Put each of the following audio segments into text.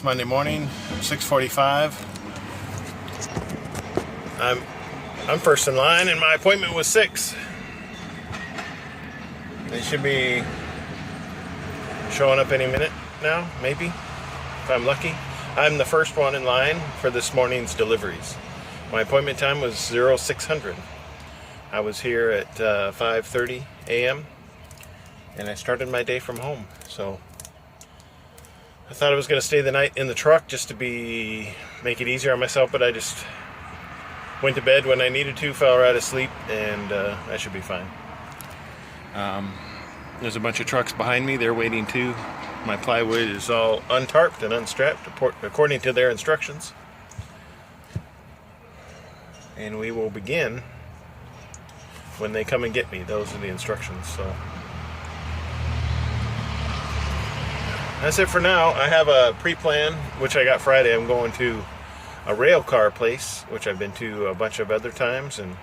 Monday morning, 6:45. I'm first in line, and my appointment was 6. They should be showing up any minute now, maybe, if I'm lucky. I'm the first one in line for this morning's deliveries. My appointment time was 0600. I was here at 5:30 a.m. and I started my day from home. So I thought I was going to stay the night in the truck just to make it easier on myself, but I just went to bed when I needed to, fell right asleep, and I should be fine. There's a bunch of trucks behind me. They're waiting too. My plywood is all untarped and unstrapped according to their instructions. And we will begin when they come and get me. Those are the instructions. So that's it for now. I have a pre-plan, which I got Friday. I'm going to a rail car place, which I've been to a bunch of other times, and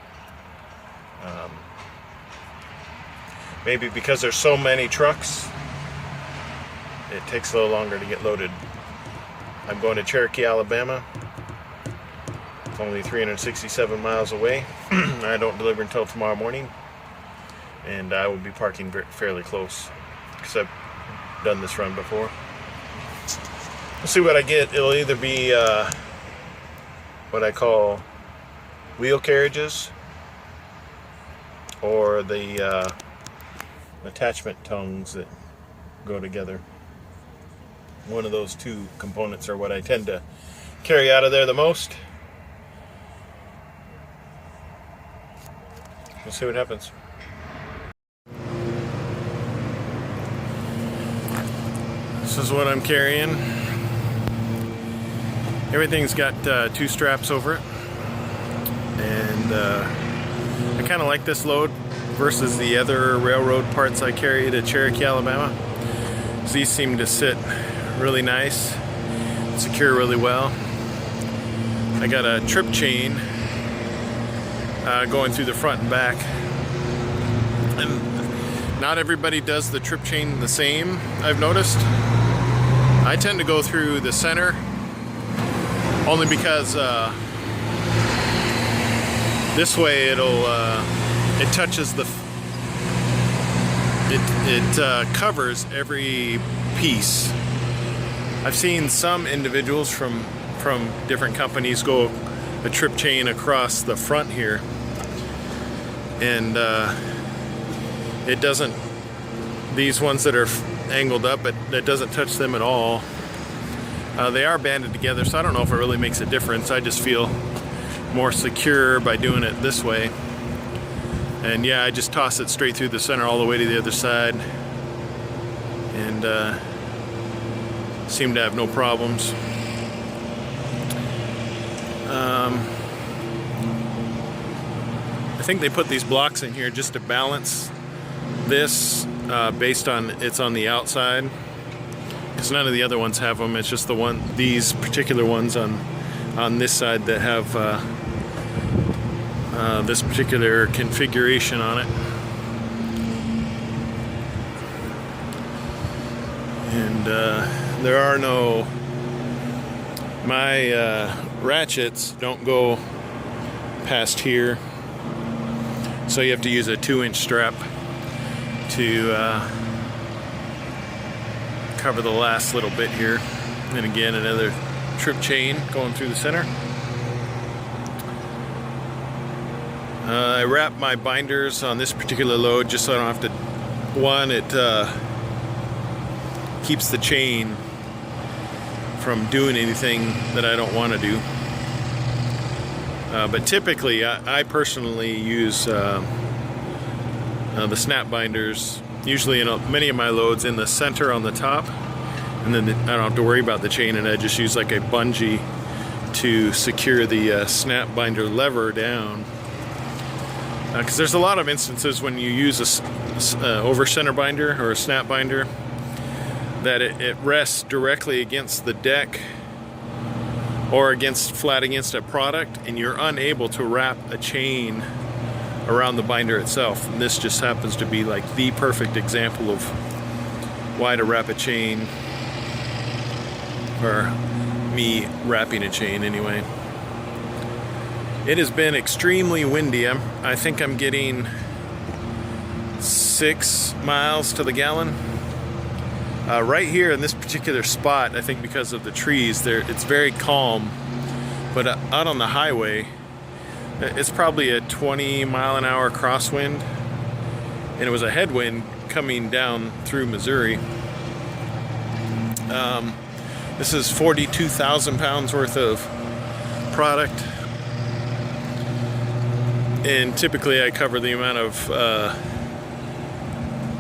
maybe because there's so many trucks, it takes a little longer to get loaded. I'm going to Cherokee, Alabama. It's only 367 miles away. I don't deliver until tomorrow morning, and I will be parking fairly close because I've done this run before. We'll see what I get. It'll either be what I call wheel carriages or the attachment tongues that go together. One of those two components are what I tend to carry out of there the most. We'll see what happens. This is what I'm carrying. Everything's got 2 straps over it, and I kind of like this load versus the other railroad parts I carried at Cherokee, Alabama. So these seem to sit really nice, secure really well. I got a trip chain going through the front and back, and not everybody does the trip chain the same, I've noticed. I tend to go through the center only because this way it touches it covers every piece. I've seen some individuals from different companies go a trip chain across the front here, and it doesn't, these ones that are angled up, it doesn't touch them at all. They are banded together, so I don't know if it really makes a difference. I just feel more secure by doing it this way. And yeah, I just toss it straight through the center all the way to the other side, and seem to have no problems. I think they put these blocks in here just to balance this based on it's on the outside, because none of the other ones have them. It's just these particular ones on this side that have this particular configuration on it. And there are no, my ratchets don't go past here, so you have to use a 2-inch strap to cover the last little bit here. And again, another trip chain going through the center. I wrap my binders on this particular load just so I don't have to, one, it keeps the chain from doing anything that I don't want to do. But typically, I personally use the snap binders, usually in many of my loads, in the center on the top, and then I don't have to worry about the chain, and I just use like a bungee to secure the snap binder lever down. Because there's a lot of instances when you use a over center binder or a snap binder that it rests directly against the deck or flat against a product, and you're unable to wrap a chain around the binder itself. And this just happens to be like the perfect example of why to wrap a chain or me wrapping a chain anyway. It has been extremely windy. I think I'm getting 6 miles to the gallon. Right here in this particular spot, I think because of the trees, it's very calm. But out on the highway, it's probably a 20-mile-an-hour crosswind, and it was a headwind coming down through Missouri. This is 42,000 pounds worth of product, and typically I cover the amount of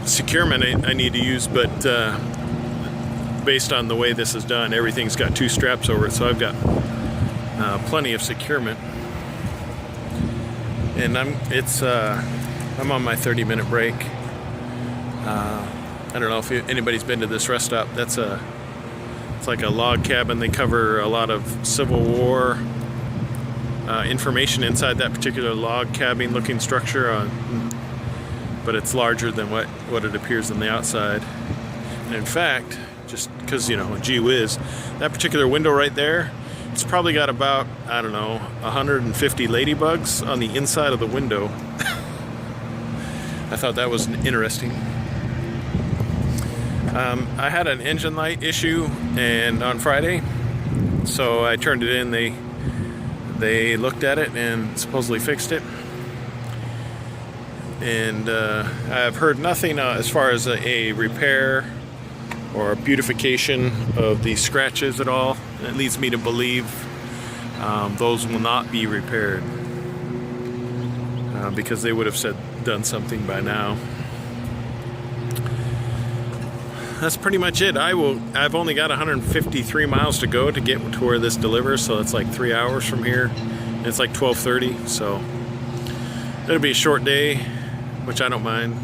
securement I need to use, but based on the way this is done, everything's got 2 straps over it, so I've got plenty of securement. And I'm on my 30-minute break. I don't know if anybody's been to this rest stop. It's like a log cabin. They cover a lot of Civil War information inside that particular log cabin looking structure, but it's larger than what it appears on the outside. And in fact, just because, gee whiz, that particular window right there, it's probably got about, I don't know, 150 ladybugs on the inside of the window. I thought that was interesting. I had an engine light issue on Friday, so I turned it in. They looked at it and supposedly fixed it. And I've heard nothing as far as a repair or beautification of the scratches at all. It leads me to believe those will not be repaired because they would have done something by now. That's pretty much it. I've only got 153 miles to go to get to where this delivers, so it's like 3 hours from here. And it's like 12:30, so it'll be a short day, which I don't mind.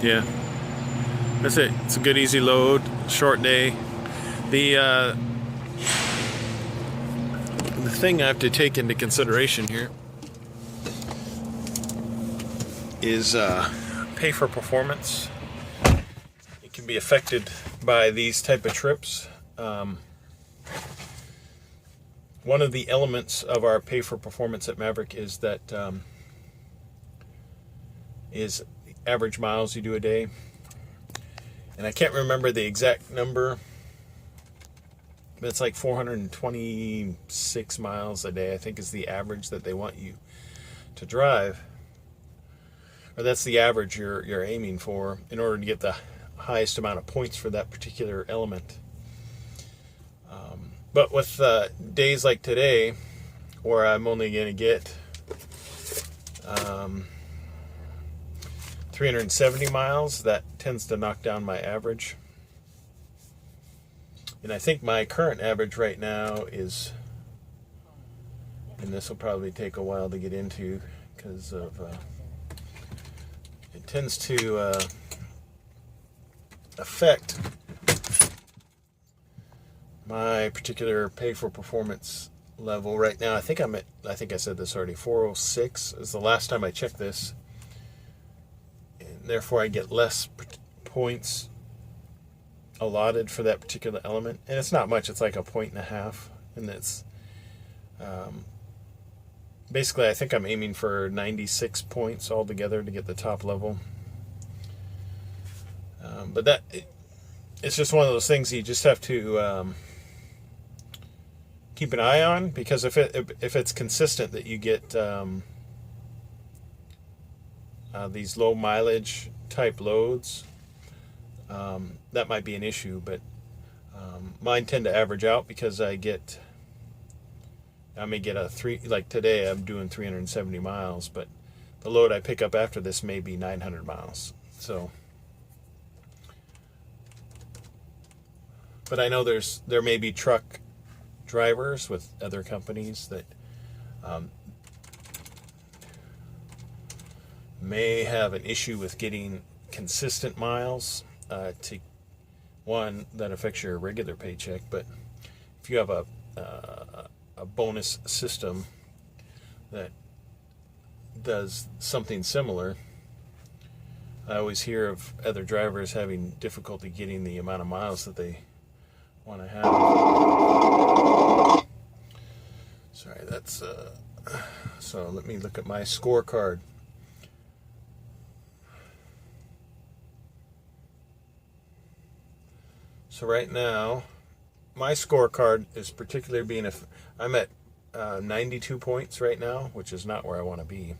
Yeah, that's it. It's a good, easy load, short day. The thing I have to take into consideration here is pay for performance. It can be affected by these type of trips. One of the elements of our pay for performance at Maverick is that is average miles you do a day, and I can't remember the exact number, but it's like 426 miles a day, I think, is the average that they want you to drive, or that's the average you're aiming for in order to get the highest amount of points for that particular element. But with days like today, where I'm only going to get 370 miles, that tends to knock down my average. And I think my current average right now is, and this will probably take a while to get into because of it tends to affect my particular pay for performance level right now. I think I said this already, 406 is the last time I checked this, and therefore I get less points allotted for that particular element. And it's not much, it's like 1.5 points, and it's basically, I think I'm aiming for 96 points altogether to get the top level. But it's just one of those things you just have to keep an eye on, because if it's consistent that you get these low mileage type loads, that might be an issue. But mine tend to average out because I may get like today I'm doing 370 miles, but the load I pick up after this may be 900 miles. So, but I know there may be truck drivers with other companies that may have an issue with getting consistent miles. One, that affects your regular paycheck, but if you have a bonus system that does something similar, I always hear of other drivers having difficulty getting the amount of miles that they want to have. Sorry, that's so let me look at my scorecard. So right now, my scorecard is particularly being, if I'm at 92 points right now, which is not where I want to be.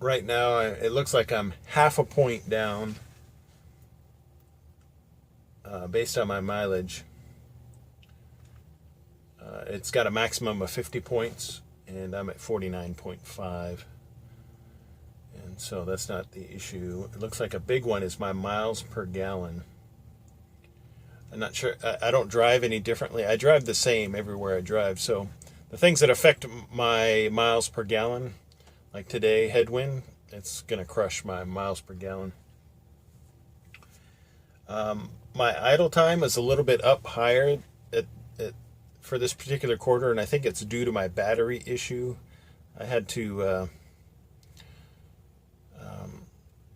Right now, it looks like I'm half a point down based on my mileage. It's got a maximum of 50 points, and I'm at 49.5. And so that's not the issue. It looks like a big one is my miles per gallon. I'm not sure. I don't drive any differently. I drive the same everywhere I drive. So the things that affect my miles per gallon, like today, headwind, it's going to crush my miles per gallon. My idle time is a little bit up higher for this particular quarter, and I think it's due to my battery issue. I had to,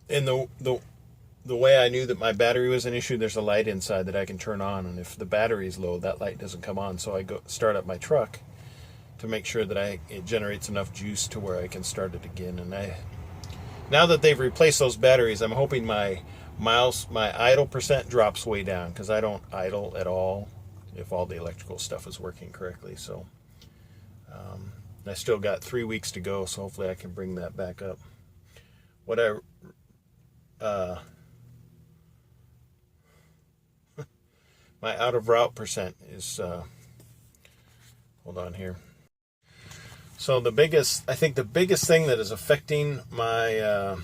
in the way I knew that my battery was an issue, there's a light inside that I can turn on, and if the battery's low, that light doesn't come on. So I go start up my truck to make sure that it generates enough juice to where I can start it again. And now that they've replaced those batteries, I'm hoping my idle percent drops way down, because I don't idle at all if all the electrical stuff is working correctly. So I still got 3 weeks to go, so hopefully I can bring that back up. What my out of route percent is, hold on here. So I think the biggest thing that is affecting my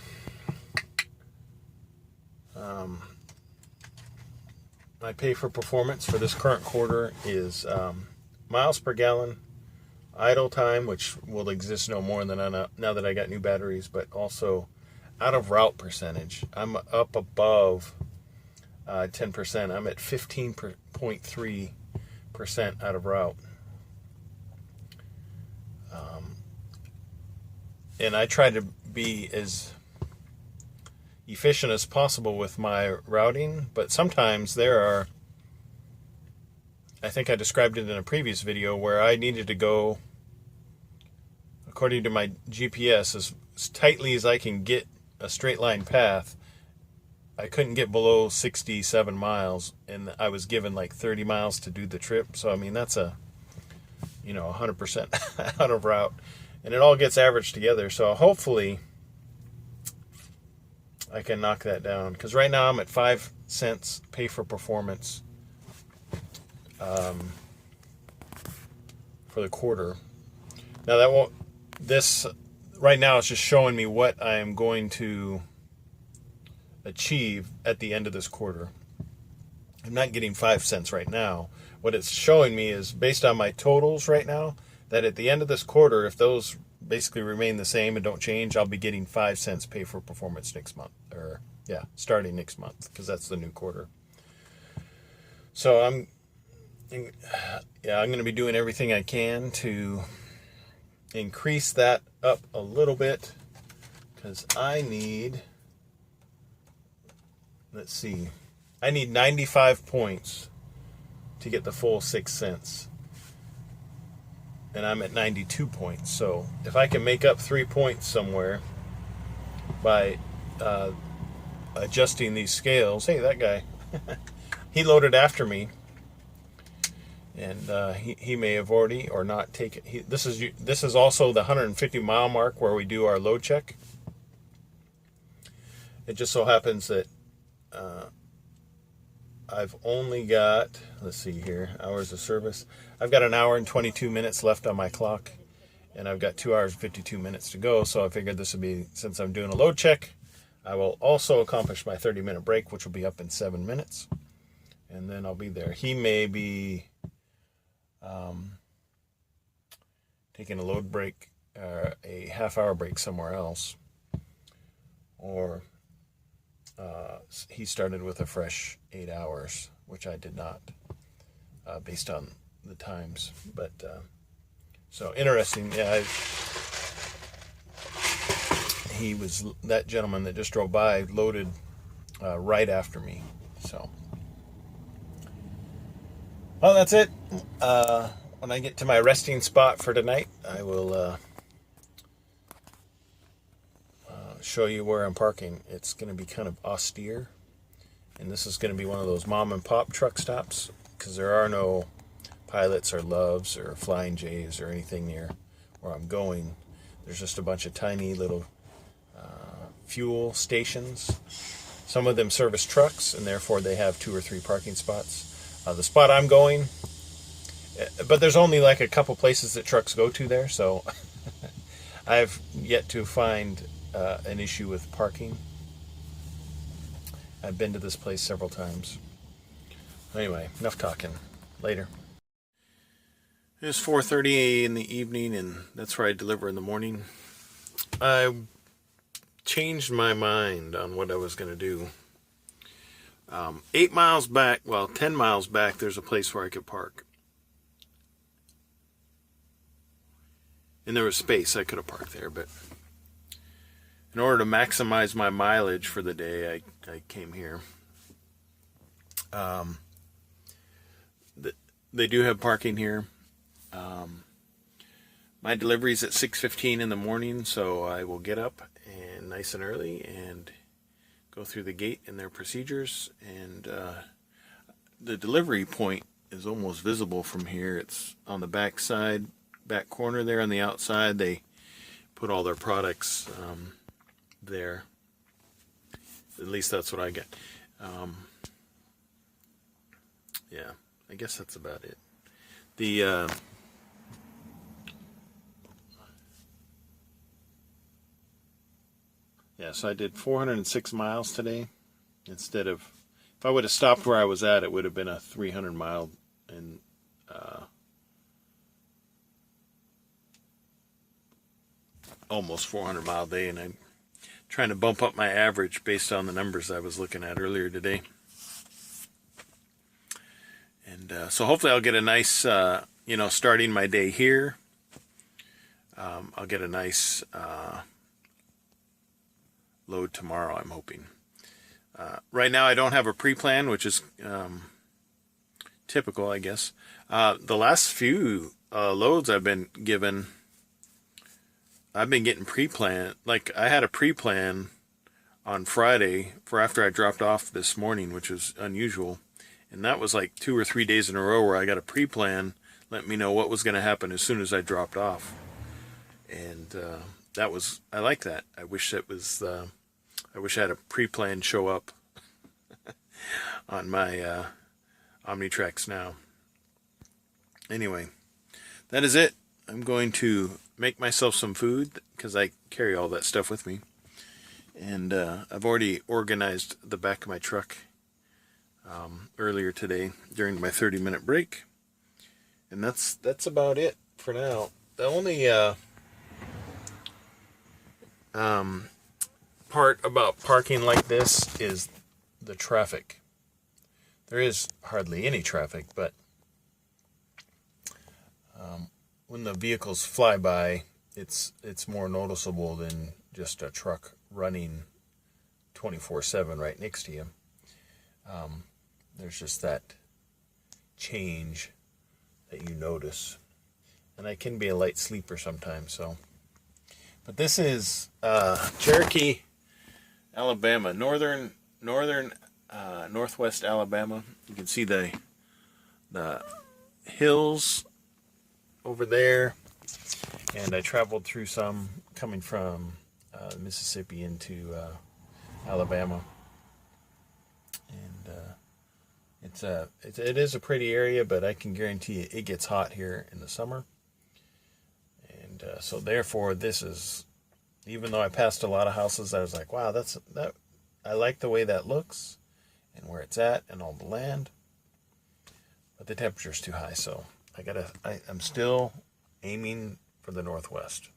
my pay for performance for this current quarter is miles per gallon, idle time, which will exist no more than now that I got new batteries, but also out of route percentage. I'm up above 10%. I'm at 15.3% out of route. And I try to be as efficient as possible with my routing, but sometimes I think I described it in a previous video, where I needed to go, according to my GPS, as tightly as I can get a straight line path. I couldn't get below 67 miles, and I was given like 30 miles to do the trip. So I mean, that's 100% out of route, and it all gets averaged together. So hopefully I can knock that down, because right now I'm at 5 cents pay for performance for the quarter. Now that won't, right now it's just showing me what I am going to achieve at the end of this quarter. I'm not getting 5 cents right now. What it's showing me is, based on my totals right now, that at the end of this quarter, if those basically remain the same and don't change, I'll be getting 5 cents pay for performance next month, starting next month, because that's the new quarter. So I'm going to be doing everything I can to increase that up a little bit, because I need, I need 95 points to get the full 6 cents. And I'm at 92 points. So if I can make up 3 points somewhere by adjusting these scales. Hey, that guy. He loaded after me. And he may have already or not taken. This is also the 150 mile mark where we do our load check. It just so happens that I've only got, let's see here, hours of service. I've got 1 hour and 22 minutes left on my clock, and I've got 2 hours and 52 minutes to go. So I figured this would be, since I'm doing a load check, I will also accomplish my 30-minute break, which will be up in 7 minutes, and then I'll be there. He may be taking a load break, a half-hour break somewhere else, or he started with a fresh 8 hours, which I did not, based on the times. But so interesting. Yeah, that gentleman that just drove by loaded right after me. So, well, that's it. When I get to my resting spot for tonight, I will show you where I'm parking. It's going to be kind of austere, and this is going to be one of those mom and pop truck stops, because there are no Pilots or Loves or Flying J's or anything near where I'm going. There's just a bunch of tiny little fuel stations. Some of them service trucks, and therefore they have 2 or 3 parking spots. The spot I'm going, but there's only like a couple places that trucks go to there, so I've yet to find an issue with parking. I've been to this place several times. Anyway, enough talking. Later. It's 4:30 in the evening, and that's where I deliver in the morning. I changed my mind on what I was going to do. 8 miles back, well, 10 miles back, there's a place where I could park. And there was space. I could have parked there, but in order to maximize my mileage for the day, I came here. They do have parking here. My delivery's at 6:15 in the morning, so I will get up and nice and early and go through the gate and their procedures. And the delivery point is almost visible from here. It's on the back side, back corner there on the outside. They put all their products there. At least that's what I get. Yeah, I guess that's about it. Yeah, so I did 406 miles today. Instead of, if I would have stopped where I was at, it would have been a 300 mile and almost 400 mile day. And I'm trying to bump up my average based on the numbers I was looking at earlier today. And so hopefully I'll get a nice, starting my day here. I'll get a nice load tomorrow, I'm hoping. Right now I don't have a pre-plan, which is typical, I guess. The last few loads I've been given, I've been getting pre-plan. Like, I had a pre-plan on Friday for after I dropped off this morning, which was unusual. And that was like 2 or 3 days in a row where I got a pre-plan, let me know what was going to happen as soon as I dropped off. And I like that. I wish it was, I wish I had a pre-plan show up on my Omnitrax now. Anyway, that is it. I'm going to make myself some food because I carry all that stuff with me. And I've already organized the back of my truck earlier today during my 30-minute break. And that's about it for now. The only part about parking like this is the traffic. There is hardly any traffic, but when the vehicles fly by, it's more noticeable than just a truck running 24/7 right next to you. There's just that change that you notice. And I can be a light sleeper sometimes, so. But this is Cherokee, Alabama, northwest Alabama. You can see the hills over there, and I traveled through some coming from Mississippi into Alabama, and it is a pretty area, but I can guarantee you it gets hot here in the summer. And so therefore, this is, even though I passed a lot of houses, I was like, wow, I like the way that looks and where it's at and all the land, but the temperature's too high, so I'm still aiming for the northwest.